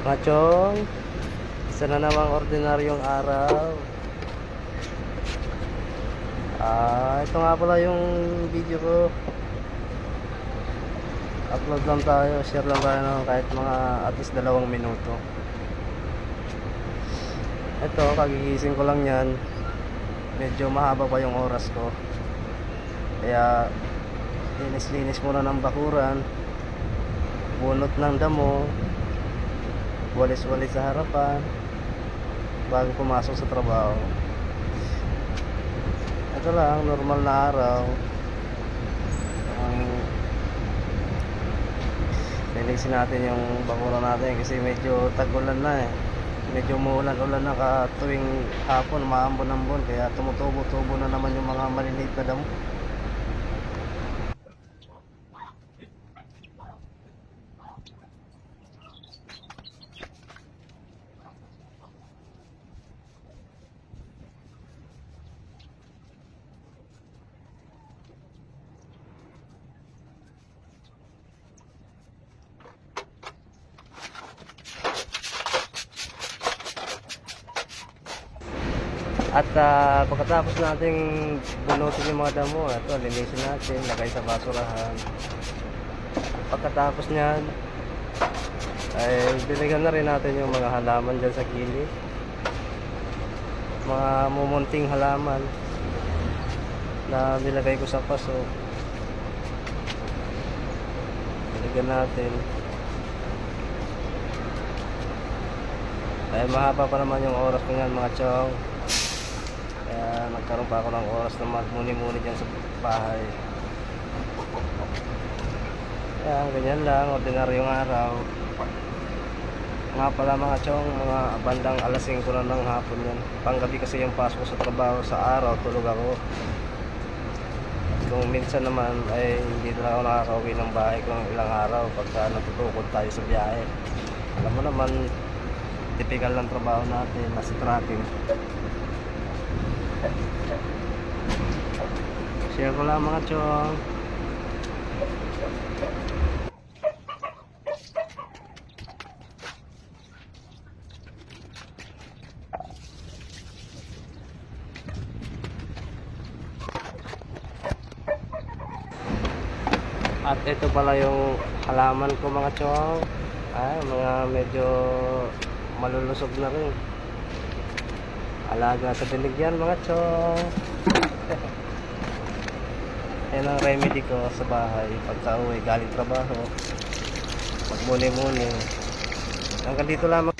Mga chong, isa na namang ordinaryong araw. Ito nga pala yung video ko. Upload lang tayo, share lang tayo ng kahit mga at least 2 minuto. Ito, kagigising ko lang yan. Medyo mahaba pa yung oras ko. Kaya linis-linis muna ng bakuran, bunot ng damo, walis-walis sa harapan bago pumasok sa trabaho. Ito lang, normal na araw. Linisin natin yung bakuran natin kasi medyo tag-ulan na eh. Medyo umuulan-ulan na tuwing hapon, maambon-ambon, kaya tumutubo-tubo na naman yung mga maliliit na damo. At pagkatapos nating bunutin yung mga damo, ito linisin natin, lagay sa basurahan. Pagkatapos niyan ay diligan na rin natin yung mga halaman dyan sa gilid, mga mumunting halaman na nilagay ko sa paso. Diligan natin. Ay mahaba pa naman yung oras ko yan mga chong. Kaya nagkaroon pa ako ng oras na magmuni-muni dyan sa bahay. Kaya ganyan lang, ordinaryong araw. Nga pala mga chong, mga bandang alas 5 na ng hapon yan. Panggabi kasi yung pasok ko sa trabaho, sa araw tulog ako. Kung minsan naman ay hindi na ako nakakauwi ng bahay kung ilang araw pagka natutukod tayo sa biyahe. Alam mo naman, typical ng trabaho natin, nasa tracking. Share ko lang mga chong. At ito pala yung halaman ko mga chong. Mga medyo malulusog na rin. Alaga sa dilig yan mga chong. Yan ang remedy ko sa bahay pagka uwi galing trabaho, magmuni-muni. Hanggang dito lamang